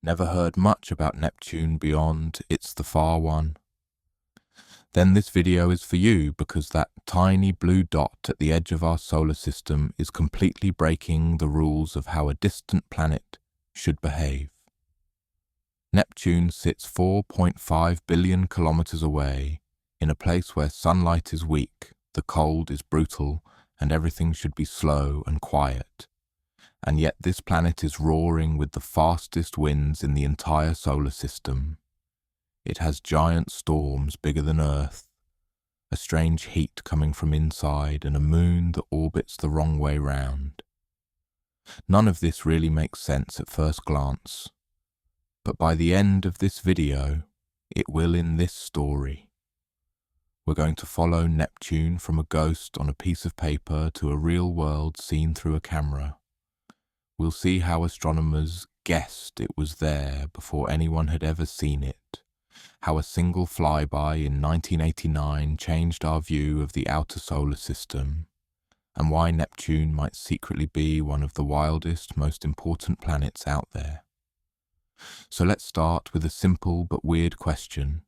Never heard much about Neptune beyond "it's the far one"? Then this video is for you, because that tiny blue dot at the edge of our solar system is completely breaking the rules of how a distant planet should behave. Neptune sits 4.5 billion kilometres away, in a place where sunlight is weak, the cold is brutal, and everything should be slow and quiet. And yet this planet is roaring with the fastest winds in the entire solar system. It has giant storms bigger than Earth, a strange heat coming from inside, and a moon that orbits the wrong way round. None of this really makes sense at first glance, but by the end of this video, it will in this story. We're going to follow Neptune from a ghost on a piece of paper to a real world seen through a camera. We'll see how astronomers guessed it was there before anyone had ever seen it, how a single flyby in 1989 changed our view of the outer solar system, and why Neptune might secretly be one of the wildest, most important planets out there. So let's start with a simple but weird question.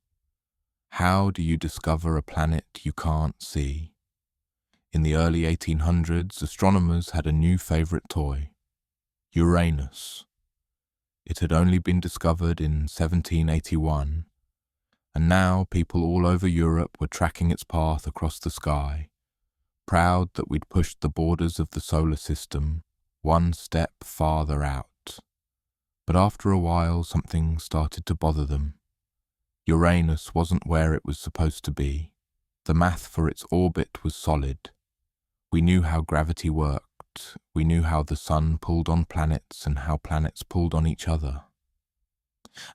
How do you discover a planet you can't see? In the early 1800s, astronomers had a new favourite toy: Uranus. It had only been discovered in 1781, and now people all over Europe were tracking its path across the sky, proud that we'd pushed the borders of the solar system one step farther out. But after a while, something started to bother them. Uranus wasn't where it was supposed to be. The math for its orbit was solid. We knew how gravity worked. We knew how the sun pulled on planets and how planets pulled on each other.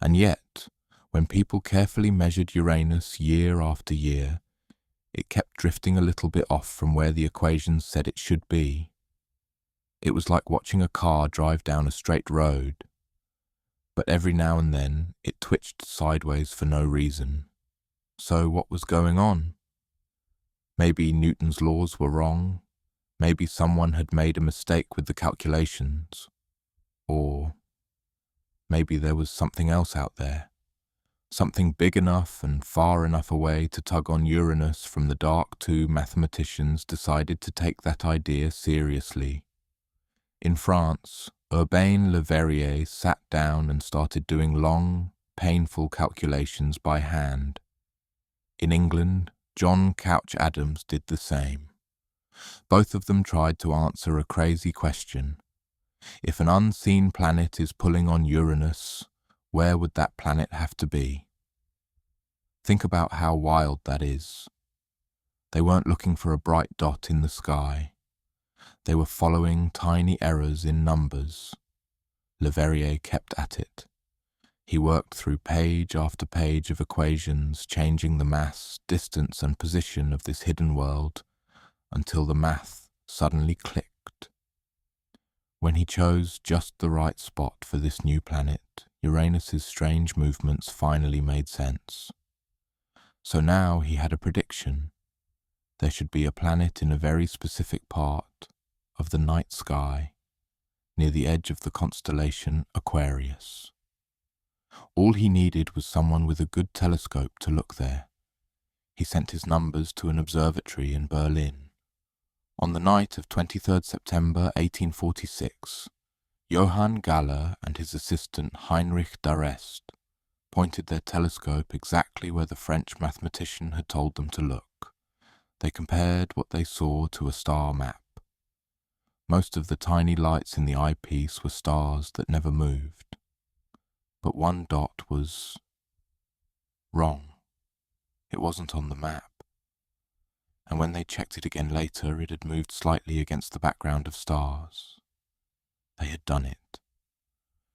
And yet, when people carefully measured Uranus year after year, it kept drifting a little bit off from where the equations said it should be. It was like watching a car drive down a straight road, but every now and then it twitched sideways for no reason. So what was going on? Maybe Newton's laws were wrong. Maybe someone had made a mistake with the calculations. Or maybe there was something else out there. Something big enough and far enough away to tug on Uranus from the dark. Two mathematicians decided to take that idea seriously. In France, Urbain Le Verrier sat down and started doing long, painful calculations by hand. In England, John Couch Adams did the same. Both of them tried to answer a crazy question. If an unseen planet is pulling on Uranus, where would that planet have to be? Think about how wild that is. They weren't looking for a bright dot in the sky. They were following tiny errors in numbers. Le Verrier kept at it. He worked through page after page of equations, changing the mass, distance and position of this hidden world, until the math suddenly clicked. When he chose just the right spot for this new planet, Uranus's strange movements finally made sense. So now he had a prediction. There should be a planet in a very specific part of the night sky, near the edge of the constellation Aquarius. All he needed was someone with a good telescope to look there. He sent his numbers to an observatory in Berlin. On the night of 23rd September 1846, Johann Galler and his assistant Heinrich d'Arrest pointed their telescope exactly where the French mathematician had told them to look. They compared what they saw to a star map. Most of the tiny lights in the eyepiece were stars that never moved. But one dot was wrong. It wasn't on the map. And when they checked it again later, it had moved slightly against the background of stars. They had done it.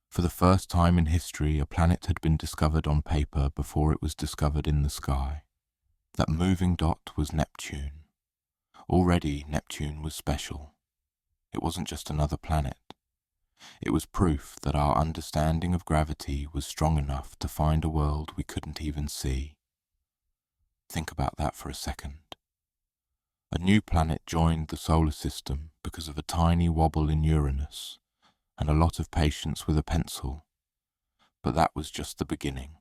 For the first time in history, a planet had been discovered on paper before it was discovered in the sky. That moving dot was Neptune. Already, Neptune was special. It wasn't just another planet. It was proof that our understanding of gravity was strong enough to find a world we couldn't even see. Think about that for a second. A new planet joined the solar system because of a tiny wobble in Uranus and a lot of patience with a pencil. but that was just the beginning.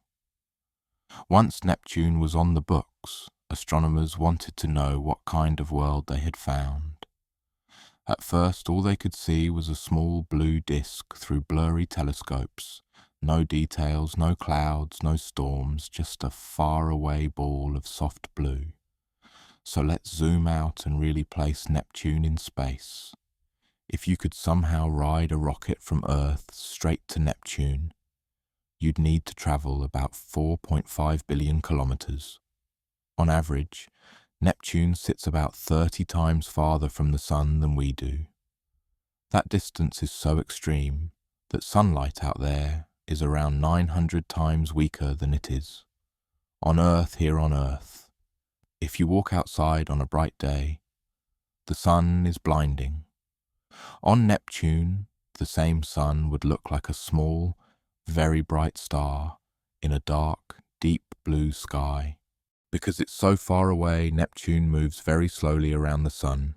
Once Neptune was on the books, astronomers wanted to know what kind of world they had found. At first, all they could see was a small blue disk through blurry telescopes. No details, no clouds, no storms, just a faraway ball of soft blue. So let's zoom out and really place Neptune in space. If you could somehow ride a rocket from Earth straight to Neptune, you'd need to travel about 4.5 billion kilometres. On average, Neptune sits about 30 times farther from the Sun than we do. That distance is so extreme that sunlight out there is around 900 times weaker than it is. Here on Earth, if you walk outside on a bright day, the sun is blinding. On Neptune, the same sun would look like a small, very bright star in a dark, deep blue sky. Because it's so far away, Neptune moves very slowly around the sun.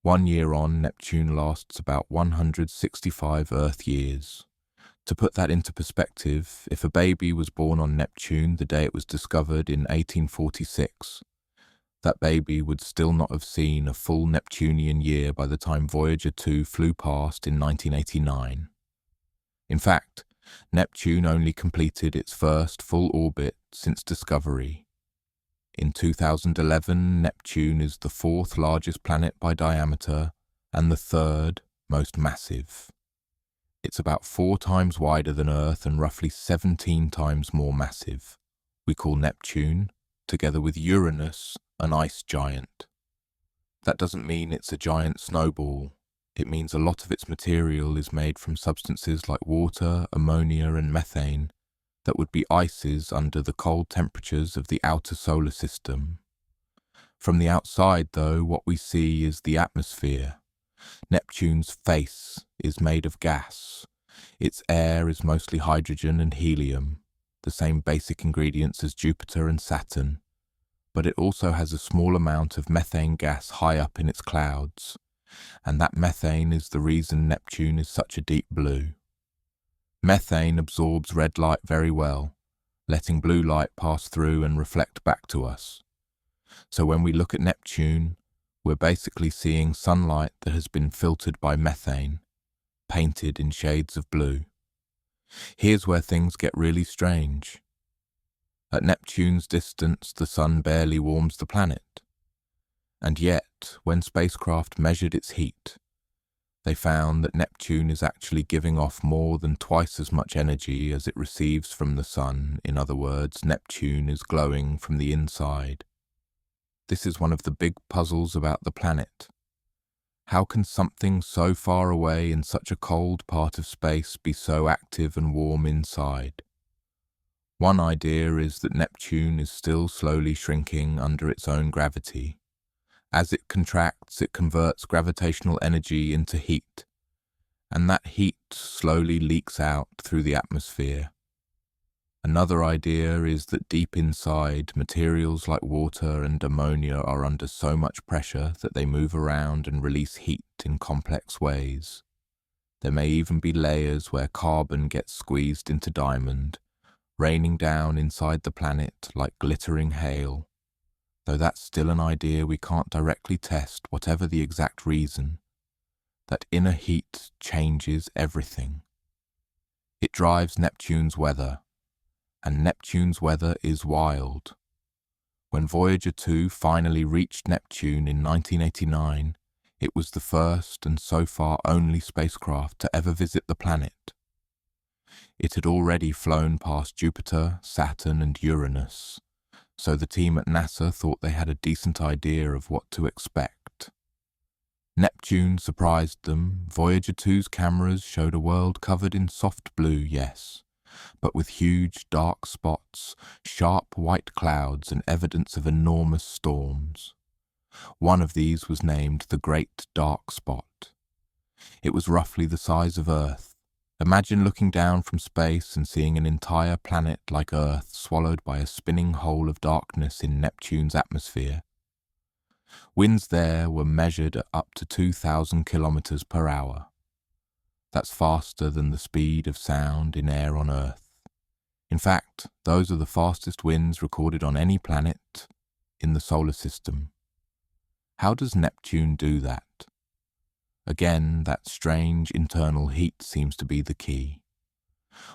1 year on, Neptune lasts about 165 Earth years. To put that into perspective, if a baby was born on Neptune the day it was discovered in 1846, that baby would still not have seen a full Neptunian year by the time Voyager 2 flew past in 1989. In fact, Neptune only completed its first full orbit since discovery. In 2011, Neptune is the 4th largest planet by diameter and the 3rd most massive. It's about 4 times wider than Earth and roughly 17 times more massive. We call Neptune, together with Uranus, an ice giant. That doesn't mean it's a giant snowball. It means a lot of its material is made from substances like water, ammonia, and methane that would be ices under the cold temperatures of the outer solar system. From the outside, though, what we see is the atmosphere. Neptune's face is made of gas. Its air is mostly hydrogen and helium, the same basic ingredients as Jupiter and Saturn, but it also has a small amount of methane gas high up in its clouds, and that methane is the reason Neptune is such a deep blue. Methane absorbs red light very well, letting blue light pass through and reflect back to us. So when we look at Neptune, we're basically seeing sunlight that has been filtered by methane, painted in shades of blue. Here's where things get really strange. At Neptune's distance, the sun barely warms the planet. And yet, when spacecraft measured its heat, they found that Neptune is actually giving off more than twice as much energy as it receives from the sun. In other words, Neptune is glowing from the inside. This is one of the big puzzles about the planet. How can something so far away in such a cold part of space be so active and warm inside? One idea is that Neptune is still slowly shrinking under its own gravity. As it contracts, it converts gravitational energy into heat, and that heat slowly leaks out through the atmosphere. Another idea is that deep inside, materials like water and ammonia are under so much pressure that they move around and release heat in complex ways. There may even be layers where carbon gets squeezed into diamond, raining down inside the planet like glittering hail. Though that's still an idea we can't directly test, whatever the exact reason. That inner heat changes everything. It drives Neptune's weather, and Neptune's weather is wild. When Voyager 2 finally reached Neptune in 1989, it was the first and so far only spacecraft to ever visit the planet. It had already flown past Jupiter, Saturn, and Uranus, so the team at NASA thought they had a decent idea of what to expect. Neptune surprised them. Voyager 2's cameras showed a world covered in soft blue, yes, but with huge dark spots, sharp white clouds, and evidence of enormous storms. One of these was named the Great Dark Spot. It was roughly the size of Earth. Imagine looking down from space and seeing an entire planet like Earth swallowed by a spinning hole of darkness in Neptune's atmosphere. Winds there were measured at up to 2,000 kilometres per hour. That's faster than the speed of sound in air on Earth. In fact, those are the fastest winds recorded on any planet in the solar system. How does Neptune do that? Again, that strange internal heat seems to be the key.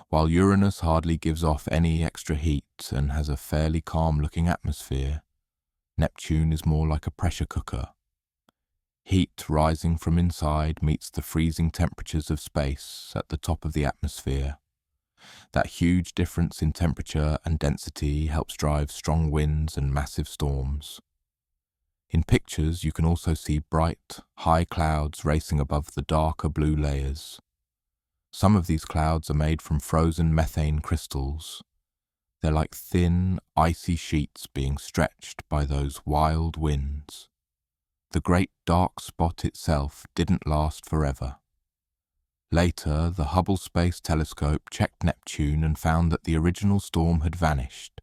While Uranus hardly gives off any extra heat and has a fairly calm-looking atmosphere, Neptune is more like a pressure cooker. Heat rising from inside meets the freezing temperatures of space at the top of the atmosphere. That huge difference in temperature and density helps drive strong winds and massive storms. In pictures, you can also see bright, high clouds racing above the darker blue layers. Some of these clouds are made from frozen methane crystals. They're like thin, icy sheets being stretched by those wild winds. The great dark spot itself didn't last forever. Later, the Hubble Space Telescope checked Neptune and found that the original storm had vanished,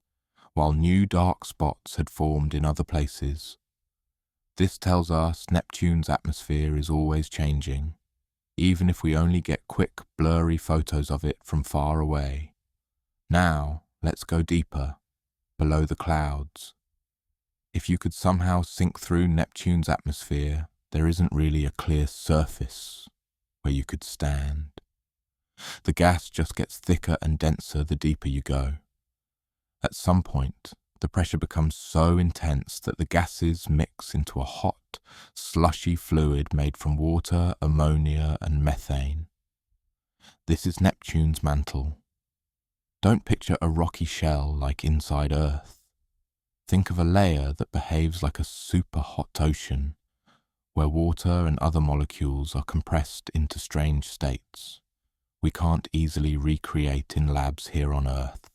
while new dark spots had formed in other places. This tells us Neptune's atmosphere is always changing, even if we only get quick, blurry photos of it from far away. Now, let's go deeper, below the clouds. If you could somehow sink through Neptune's atmosphere, there isn't really a clear surface where you could stand. The gas just gets thicker and denser the deeper you go. At some point, the pressure becomes so intense that the gases mix into a hot, slushy fluid made from water, ammonia, and methane. This is Neptune's mantle. Don't picture a rocky shell like inside Earth. Think of a layer that behaves like a super hot ocean, where water and other molecules are compressed into strange states we can't easily recreate in labs here on Earth.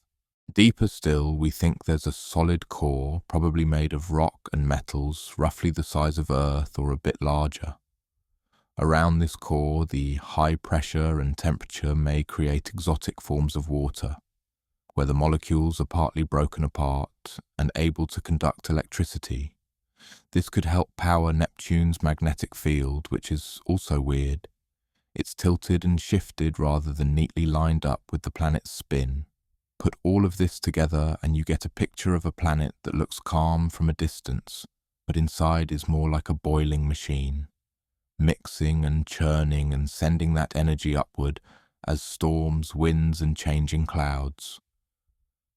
Deeper still, we think there's a solid core, probably made of rock and metals, roughly the size of Earth or a bit larger. Around this core, the high pressure and temperature may create exotic forms of water, where the molecules are partly broken apart and able to conduct electricity. This could help power Neptune's magnetic field, which is also weird. It's tilted and shifted rather than neatly lined up with the planet's spin. Put all of this together and you get a picture of a planet that looks calm from a distance, but inside is more like a boiling machine, mixing and churning and sending that energy upward as storms, winds, and changing clouds.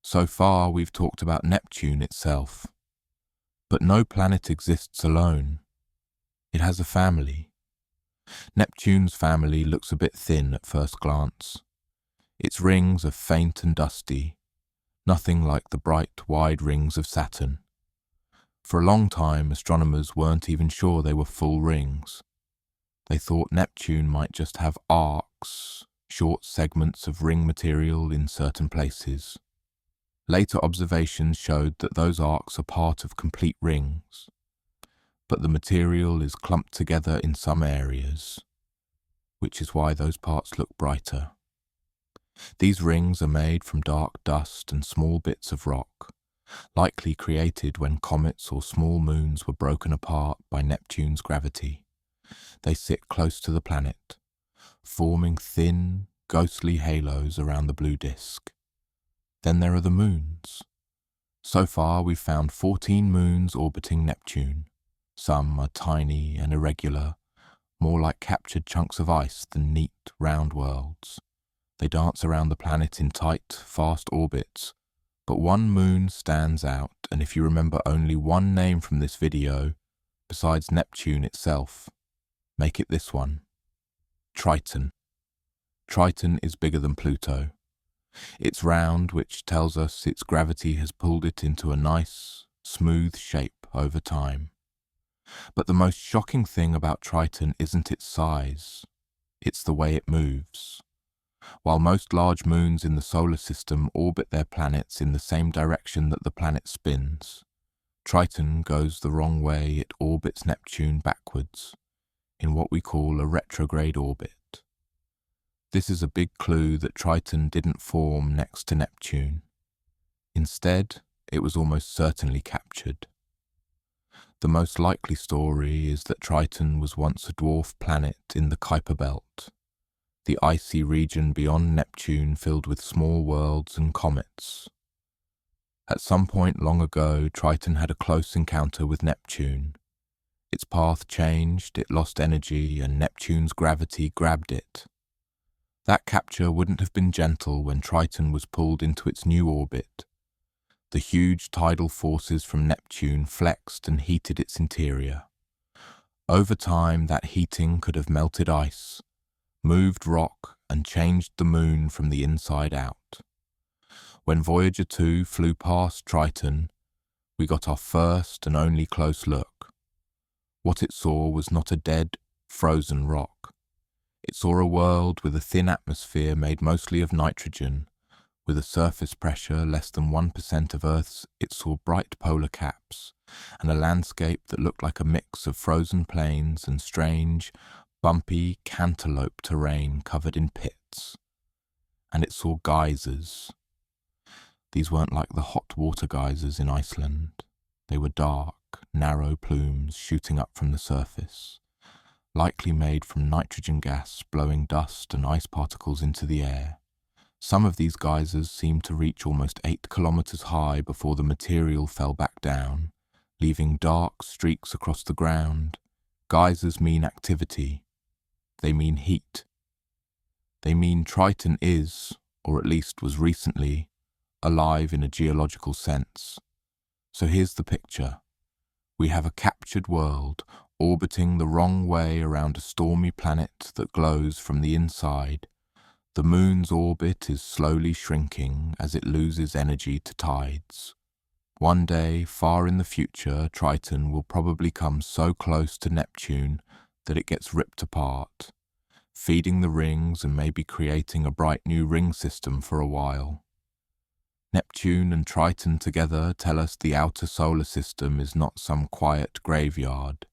So far, we've talked about Neptune itself. But no planet exists alone. It has a family. Neptune's family looks a bit thin at first glance. Its rings are faint and dusty, nothing like the bright, wide rings of Saturn. For a long time, astronomers weren't even sure they were full rings. They thought Neptune might just have arcs, short segments of ring material in certain places. Later observations showed that those arcs are part of complete rings, but the material is clumped together in some areas, which is why those parts look brighter. These rings are made from dark dust and small bits of rock, likely created when comets or small moons were broken apart by Neptune's gravity. They sit close to the planet, forming thin, ghostly halos around the blue disk. Then there are the moons. So far, we've found 14 moons orbiting Neptune. Some are tiny and irregular, more like captured chunks of ice than neat, round worlds. They dance around the planet in tight, fast orbits, but one moon stands out, and if you remember only one name from this video, besides Neptune itself, make it this one: Triton. Triton is bigger than Pluto. It's round, which tells us its gravity has pulled it into a nice, smooth shape over time. But the most shocking thing about Triton isn't its size, it's the way it moves. While most large moons in the solar system orbit their planets in the same direction that the planet spins, Triton goes the wrong way. It orbits Neptune backwards, in what we call a retrograde orbit. This is a big clue that Triton didn't form next to Neptune. Instead, it was almost certainly captured. The most likely story is that Triton was once a dwarf planet in the Kuiper Belt. the icy region beyond Neptune filled with small worlds and comets. At some point long ago, Triton had a close encounter with Neptune. Its path changed, it lost energy, and Neptune's gravity grabbed it. That capture wouldn't have been gentle when Triton was pulled into its new orbit. The huge tidal forces from Neptune flexed and heated its interior. Over time, that heating could have melted ice, moved rock, and changed the moon from the inside out. When Voyager 2 flew past Triton, we got our first and only close look. What it saw was not a dead, frozen rock. It saw a world with a thin atmosphere made mostly of nitrogen. With a surface pressure less than 1% of Earth's, it saw bright polar caps, and a landscape that looked like a mix of frozen plains and strange, bumpy cantaloupe terrain covered in pits. And it saw geysers. These weren't like the hot water geysers in Iceland. They were dark, narrow plumes shooting up from the surface, likely made from nitrogen gas blowing dust and ice particles into the air. Some of these geysers seemed to reach almost 8 kilometres high before the material fell back down, leaving dark streaks across the ground. Geysers mean activity. They mean heat. They mean Triton is, or at least was recently, alive in a geological sense. So here's the picture. We have a captured world orbiting the wrong way around a stormy planet that glows from the inside. The moon's orbit is slowly shrinking as it loses energy to tides. One day, far in the future, Triton will probably come so close to Neptune that it gets ripped apart, feeding the rings and maybe creating a bright new ring system for a while. Neptune and Triton together tell us the outer solar system is not some quiet graveyard.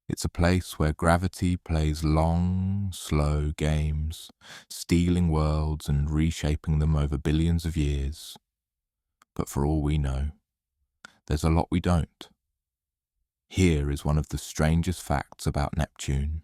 It's a place where gravity plays long, slow games, stealing worlds and reshaping them over billions of years. But for all we know, there's a lot we don't. Here is one of the strangest facts about Neptune.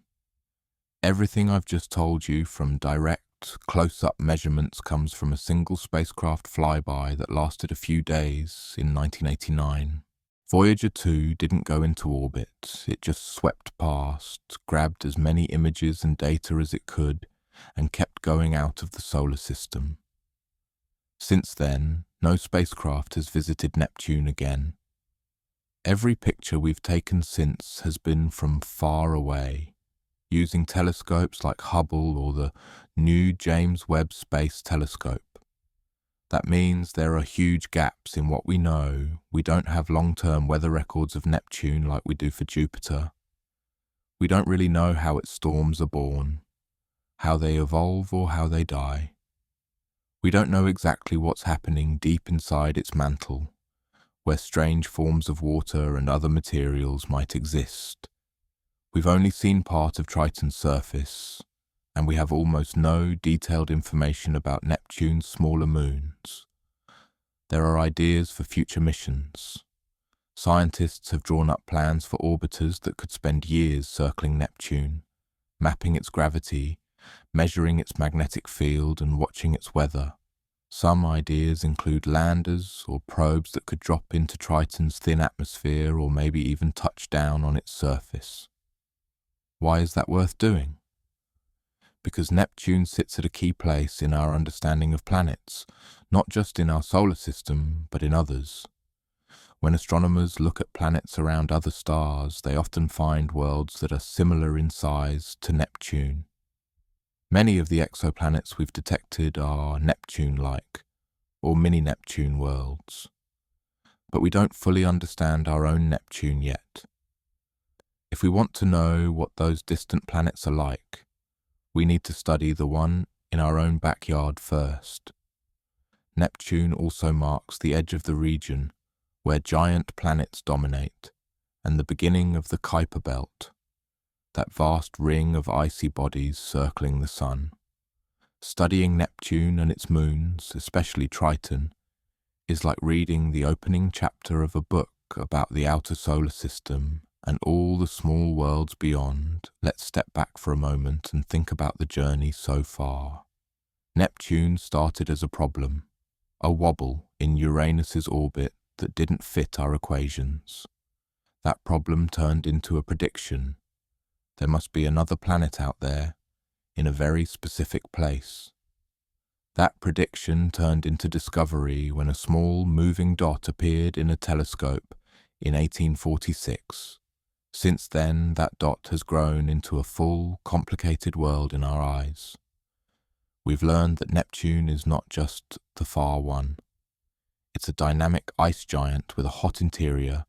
Everything I've just told you from direct, close-up measurements comes from a single spacecraft flyby that lasted a few days in 1989. Voyager 2 didn't go into orbit, it just swept past, grabbed as many images and data as it could, and kept going out of the solar system. Since then, no spacecraft has visited Neptune again. Every picture we've taken since has been from far away, using telescopes like Hubble or the new James Webb Space Telescope. That means there are huge gaps in what we know. We don't have long-term weather records of Neptune like we do for Jupiter. We don't really know how its storms are born, how they evolve or how they die. We don't know exactly what's happening deep inside its mantle, where strange forms of water and other materials might exist. We've only seen part of Triton's surface, and we have almost no detailed information about Neptune's smaller moons. There are ideas for future missions. Scientists have drawn up plans for orbiters that could spend years circling Neptune, mapping its gravity, measuring its magnetic field and watching its weather. Some ideas include landers or probes that could drop into Triton's thin atmosphere or maybe even touch down on its surface. Why is that worth doing? Because Neptune sits at a key place in our understanding of planets, not just in our solar system, but in others. When astronomers look at planets around other stars, they often find worlds that are similar in size to Neptune. Many of the exoplanets we've detected are Neptune-like, or mini-Neptune worlds. But we don't fully understand our own Neptune yet. If we want to know what those distant planets are like, we need to study the one in our own backyard first. Neptune also marks the edge of the region where giant planets dominate, and the beginning of the Kuiper Belt, that vast ring of icy bodies circling the Sun. Studying Neptune and its moons, especially Triton, is like reading the opening chapter of a book about the outer solar system and all the small worlds beyond, let's step back for a moment and think about the journey so far. Neptune started as a problem, a wobble in Uranus's orbit that didn't fit our equations. That problem turned into a prediction. There must be another planet out there, in a very specific place. That prediction turned into discovery when a small moving dot appeared in a telescope in 1846. Since then, that dot has grown into a full, complicated world in our eyes. We've learned that Neptune is not just the far one. It's a dynamic ice giant with a hot interior,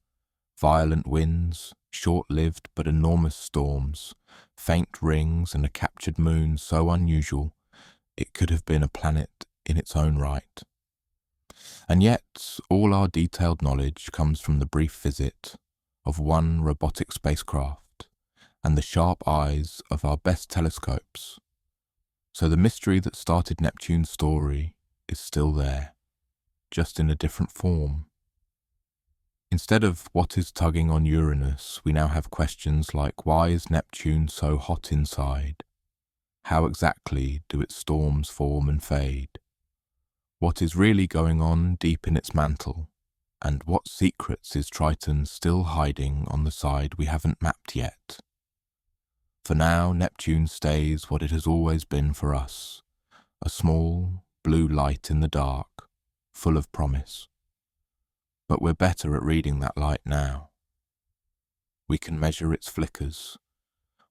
violent winds, short-lived but enormous storms, faint rings and a captured moon so unusual it could have been a planet in its own right. And yet, all our detailed knowledge comes from the brief visit of one robotic spacecraft and the sharp eyes of our best telescopes. So the mystery that started Neptune's story is still there, just in a different form. Instead of what is tugging on Uranus, we now have questions like, why is Neptune so hot inside? How exactly do its storms form and fade? What is really going on deep in its mantle? And what secrets is Triton still hiding on the side we haven't mapped yet? For now, Neptune stays what it has always been for us, a small, blue light in the dark, full of promise. But we're better at reading that light now. We can measure its flickers,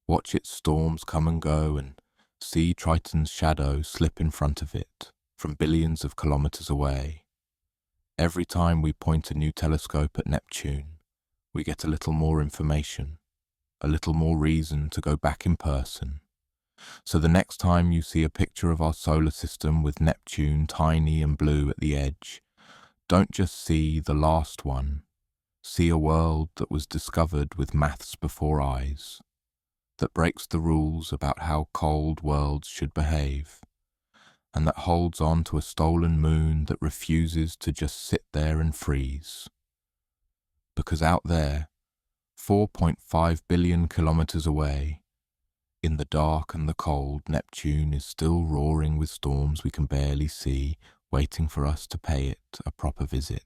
watch its storms come and go, and see Triton's shadow slip in front of it from billions of kilometres away. Every time we point a new telescope at Neptune, we get a little more information, a little more reason to go back in person. So the next time you see a picture of our solar system with Neptune tiny and blue at the edge, don't just see the last one. See a world that was discovered with maths before eyes, that breaks the rules about how cold worlds should behave, and that holds on to a stolen moon that refuses to just sit there and freeze. Because out there, 4.5 billion kilometres away, in the dark and the cold, Neptune is still roaring with storms we can barely see, waiting for us to pay it a proper visit.